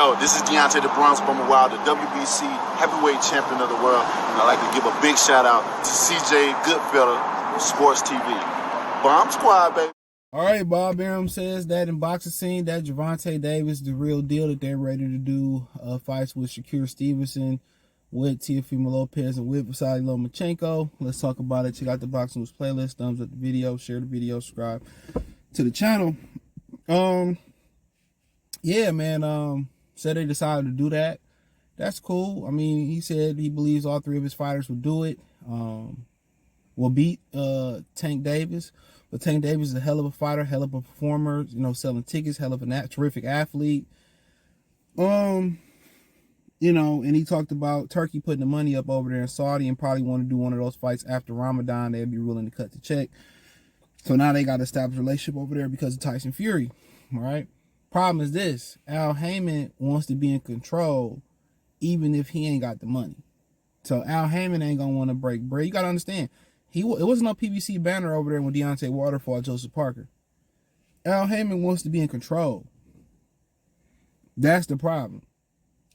Yo, this is Deontay the Bronx Bummer Wild, the WBC heavyweight champion of the world. And I'd like to give a big shout out to CJ Goodfellow, Sports TV. Bomb Squad, baby. All right, Bob Arum says that in boxing scene, that Gervonta Davis the real deal, that they're ready to do fights with Stevenson, with Teofimo Lopez, and with Lomachenko. Let's talk about it. Check out the Boxing News playlist. Thumbs up the video, share the video, subscribe to the channel. Yeah, man. Said they decided to do that. That's cool. I mean, he said he believes all three of his fighters will do it. Will beat Tank Davis. But Tank Davis is a hell of a fighter, hell of a performer, you know, selling tickets, hell of a terrific athlete. You know, and he talked about Turkey putting the money up over there in Saudi and probably want to do one of those fights after Ramadan. They'd be willing to cut the check. So now they got to establish a relationship over there because of Tyson Fury. All right. Problem is this: Al Heyman wants to be in control, even if he ain't got the money. So Al Heyman ain't gonna want to break bread. You gotta understand, it wasn't no PVC banner over there when Deontay Wilder fought Joseph Parker. Al Heyman wants to be in control. That's the problem.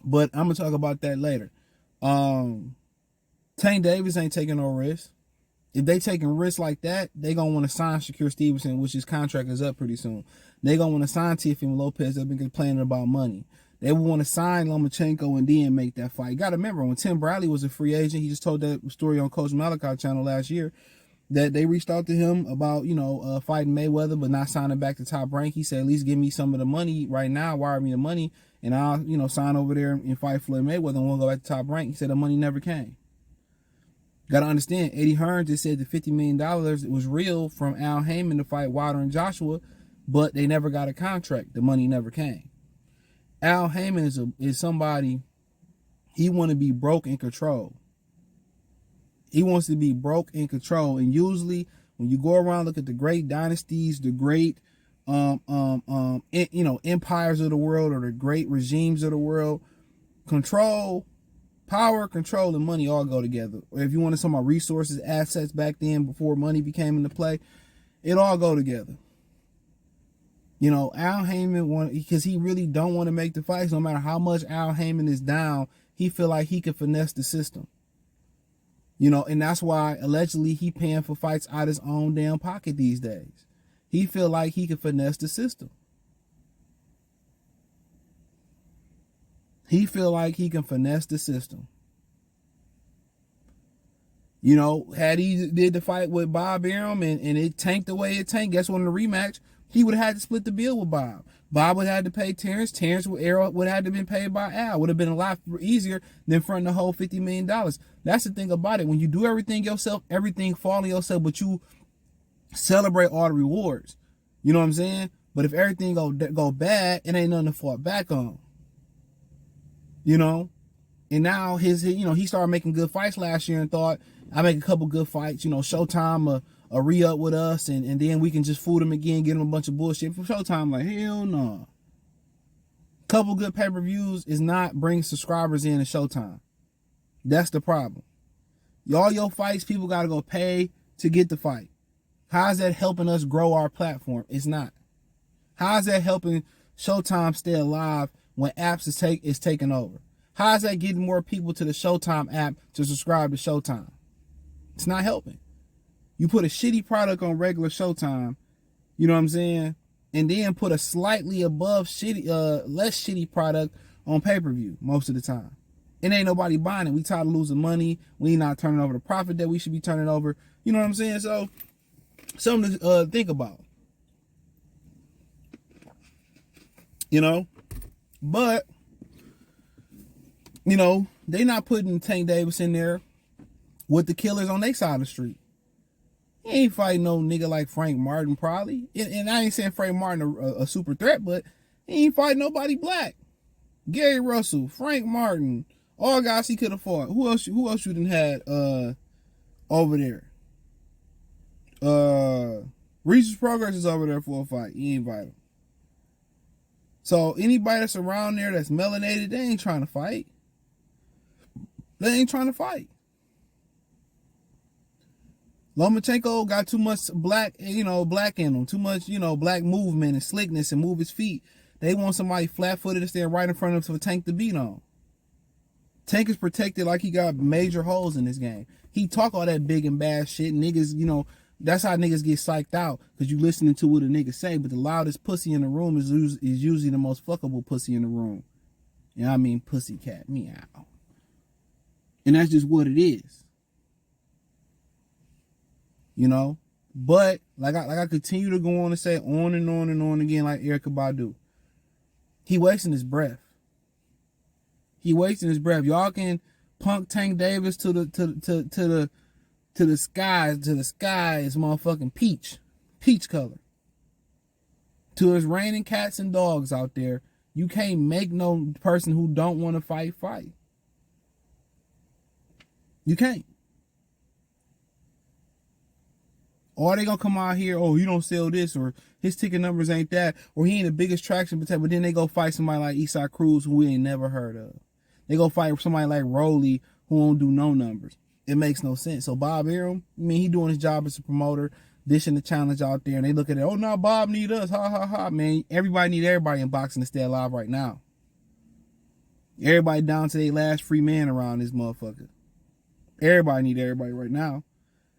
But I'm gonna talk about that later. Tank Davis ain't taking no risks. If they taking risks like that, they gonna want to sign Shakur Stevenson, which his contract is up pretty soon. They gonna want to sign Teofimo Lopez. They've been complaining about money. They will want to sign Lomachenko and then make that fight. You gotta remember, when Tim Bradley was a free agent, he just told that story on Coach Malachi channel last year, that they reached out to him about, you know, fighting Mayweather but not signing back to Top Rank. He said, at least give me some of the money right now, wire me the money, and I'll, you know, sign over there and fight Floyd Mayweather and we'll go back to Top Rank. He said the money never came. Got to understand, Eddie Hearn just said the $50 million was real from Al Heyman to fight Wilder and Joshua, but they never got a contract. The money never came. Al Heyman is somebody, he want to be broke in control. He wants to be broke in control. And usually when you go around, look at the great dynasties, the great, you know, empires of the world, or the great regimes of the world, power, control, and money all go together. Or if you want to talk about resources, assets back then before money became into play, it all go together. You know, Al Heyman because he really don't want to make the fights. No matter how much Al Heyman is down, he feel like he can finesse the system. You know, and that's why allegedly he paying for fights out his own damn pocket these days. He feel like he can finesse the system. He feel like he can finesse the system. You know, had he did the fight with Bob Arum and it tanked the way it tanked, guess what, in the rematch, he would have had to split the bill with Bob. Bob would have had to pay Terrence. Terrence would have had to been paid by Al. Would have been a lot easier than fronting the whole $50 million. That's the thing about it. When you do everything yourself, everything fall on yourself, but you celebrate all the rewards. You know what I'm saying? But if everything go bad, it ain't nothing to fall back on. You know? And now you know, he started making good fights last year and thought, I make a couple good fights, you know, Showtime a re-up with us, and then we can just fool him again, get him a bunch of bullshit from Showtime. Like, hell no. Couple good pay-per-views is not bringing subscribers in to Showtime. That's the problem. All your fights, people got to go pay to get the fight. How is that helping us grow our platform? It's not. How is that helping Showtime stay alive when apps is taking over? How is that getting more people to the Showtime app to subscribe to Showtime? It's not helping. You put a shitty product on regular Showtime, you know what I'm saying? And then put a slightly above shitty, less shitty product on pay-per-view most of the time. It ain't nobody buying it. We tired of losing money. We not turning over the profit that we should be turning over. You know what I'm saying? So, something to think about. You know? But, you know, they not putting Tank Davis in there with the killers on their side of the street. He ain't fighting no nigga like Frank Martin probably. And I ain't saying Frank Martin a super threat, but he ain't fighting nobody black. Gary Russell, Frank Martin, all guys he could have fought. Who else you done had over there? Research Progress is over there for a fight. He ain't fight him. So anybody that's around there that's melanated, they ain't trying to fight. They ain't trying to fight. Lomachenko got too much black in him, too much, black movement and slickness and move his feet. They want somebody flat-footed to stand right in front of them for Tank to beat on. Tank is protected like he got major holes in this game. He talk all that big and bad shit. Niggas, you know, that's how niggas get psyched out, because you listening to what a nigga say, but the loudest pussy in the room is usually the most fuckable pussy in the room. You know what I mean? Pussycat, meow. And that's just what it is. You know? But, like I continue to go on and say on and on and on again, like Erykah Badu. He wasting his breath. He wasting his breath. Y'all can punk Tank Davis to the sky. To the sky is motherfucking peach color. To his raining cats and dogs out there, you can't make no person who don't want to fight. You can't. Or they gonna come out here, oh, you don't sell this, or his ticket numbers ain't that, or he ain't the biggest traction, but then they go fight somebody like Eastside Cruz who we ain't never heard of. They go fight somebody like Rolly who won't do no numbers. It makes no sense. So Bob Arum, I mean, he doing his job as a promoter, dishing the challenge out there, and they look at it, oh, no, Bob need us, ha, ha, ha. Man, everybody need everybody in boxing to stay alive right now. Everybody down to their last free man around this motherfucker. Everybody need everybody right now.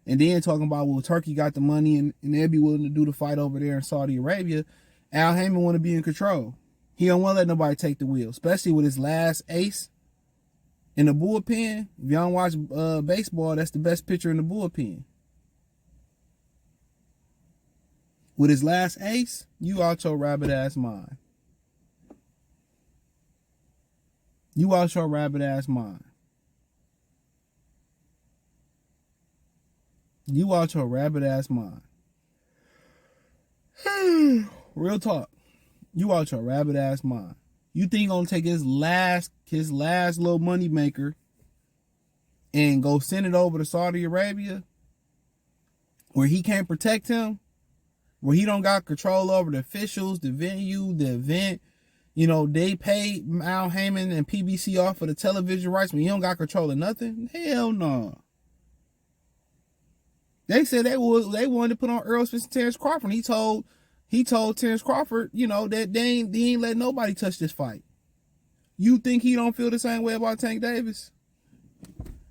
And then talking about, well, Turkey got the money and they'll be willing to do the fight over there in Saudi Arabia. Al Heyman want to be in control. He don't want to let nobody take the wheel, especially with his last ace in the bullpen. If y'all don't watch baseball, that's the best pitcher in the bullpen. With his last ace, you out your rabbit ass mind. You out your rabbit ass mind. You out your rabbit ass mind. Real talk. You out your rabbit ass mind. You think he gonna take his last little money maker and go send it over to Saudi Arabia, where he can't protect him, where he don't got control over the officials, the venue, the event? You know, they paid Al Heyman and PBC off for the television rights, but he don't got control of nothing? Hell no. They said they wanted to put on Earl Spence and Terrence Crawford. He told Terrence Crawford, you know, that they ain't let nobody touch this fight. You think he don't feel the same way about Tank Davis?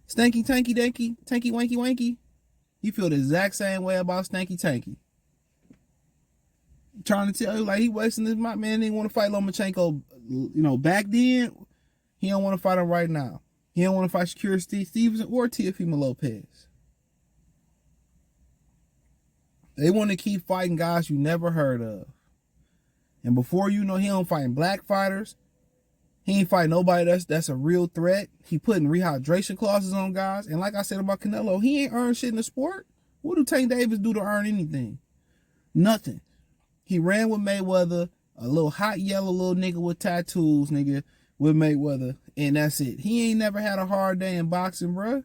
Stanky Tanky Danky, Tanky Wanky Wanky. He feel the exact same way about Stanky Tanky. Trying to tell you, like, he wasting his mind. Man, he want to fight Lomachenko, you know, back then. He don't want to fight him right now. He don't want to fight Shakur Stevenson or Teofimo Lopez. They want to keep fighting guys you never heard of. And before you know, he don't fighting black fighters. He ain't fighting nobody that's a real threat. He putting rehydration clauses on guys. And like I said about Canelo, he ain't earned shit in the sport. What do Tank Davis do to earn anything? Nothing. He ran with Mayweather, a little hot yellow little nigga with tattoos, nigga, with Mayweather. And that's it. He ain't never had a hard day in boxing, bruh.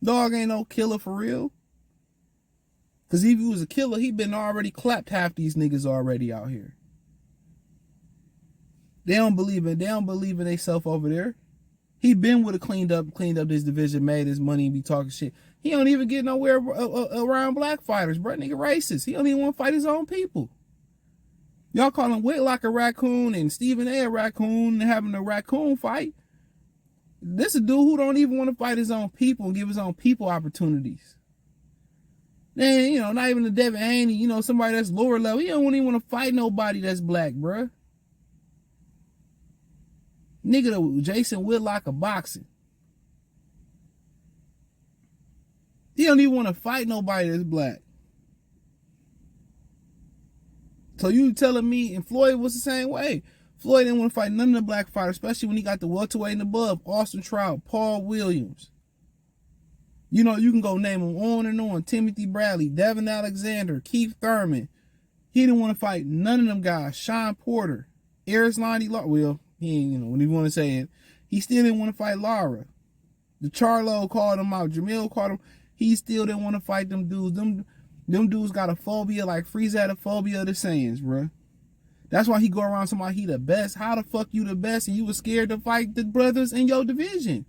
Dog ain't no killer for real. Because if he was a killer, he been already clapped half these niggas already out here. They don't believe in themselves over there. He been with a cleaned up this division, made his money and be talking shit. He don't even get nowhere around black fighters, bro. Nigga racist. He don't even want to fight his own people. Y'all call him Whitlock a raccoon and Stephen A a raccoon and having a raccoon fight. This a dude who don't even want to fight his own people and give his own people opportunities. Then, you know, not even the Devin Haney, you know, somebody that's lower level. He don't even want to fight nobody that's black, bruh. Nigga, the Jason Whitlock of boxing. He don't even want to fight nobody that's black. So you telling me, and Floyd was the same way. Floyd didn't want to fight none of the black fighters, especially when he got the welterweight and above. Austin Trout, Paul Williams. You know, you can go name them on and on. Timothy Bradley, Devin Alexander, Keith Thurman. He didn't want to fight none of them guys. Sean Porter, Arislani Lara. Well, he ain't, you know, when he want to say it, he still didn't want to fight Lara. The Charlo called him out. Jamil called him. He still didn't want to fight them dudes. Them dudes got a phobia like Frieza had a phobia of the Saiyans, bruh. That's why he go around somebody he the best. How the fuck you the best and you was scared to fight the brothers in your division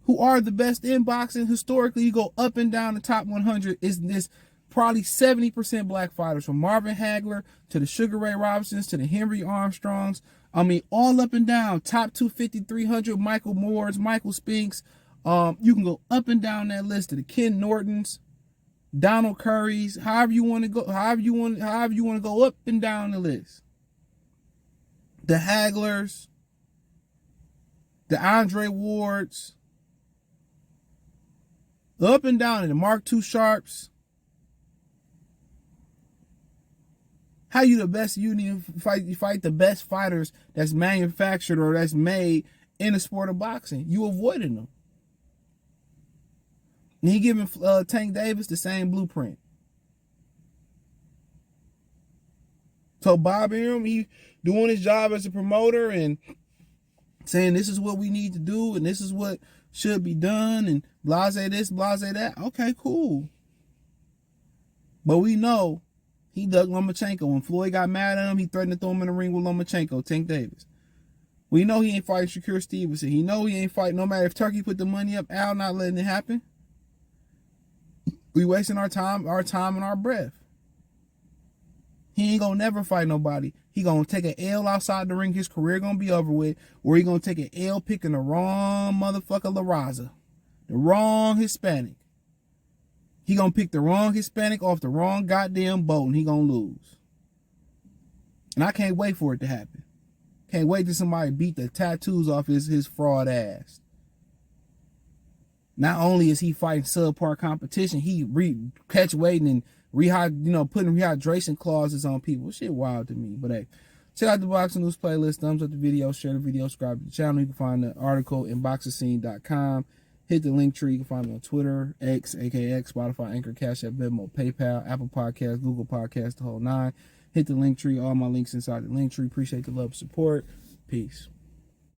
who are the best in boxing? Historically, you go up and down the top 100. Is this probably 70% black fighters, from Marvin Hagler to the Sugar Ray Robinsons to the Henry Armstrongs. I mean, all up and down. Top 250, 300, Michael Moores, Michael Spinks. You can go up and down that list of the Ken Nortons, Donald Currys, however you want to go, however you want to go up and down the list. The Haglers, the Andre Wards, up and down, and the Mark II Sharps. How you the best? You need to fight the best fighters that's manufactured or that's made in the sport of boxing. You avoiding them. And he giving Tank Davis the same blueprint. So Bob Arum, he doing his job as a promoter and saying this is what we need to do and this is what should be done and blase this, blase that. Okay, cool. But we know he dug Lomachenko. When Floyd got mad at him, he threatened to throw him in the ring with Lomachenko, Tank Davis. We know he ain't fighting Shakur Stevenson. He know he ain't fighting, no matter if Turkey put the money up, Al not letting it happen. We wasting our time and our breath. He ain't gonna never fight nobody. He gonna take an L outside the ring. His career gonna be over with. Or he gonna take an L picking the wrong motherfucker La Raza. The wrong Hispanic. He gonna pick the wrong Hispanic off the wrong goddamn boat and he gonna lose. And I can't wait for it to happen. Can't wait till somebody beat the tattoos off his fraud ass. Not only is he fighting subpar competition, he catch weighting and putting rehydration clauses on people. Shit wild to me. But hey, check out the Boxing News playlist. Thumbs up the video, share the video, subscribe to the channel. You can find the article in boxerscene.com. Hit the link tree. You can find me on Twitter, X, aka X, Spotify, Anchor, Cash App, Venmo, PayPal, Apple Podcasts, Google Podcasts, the whole nine. Hit the link tree. All my links inside the link tree. Appreciate the love and support. Peace.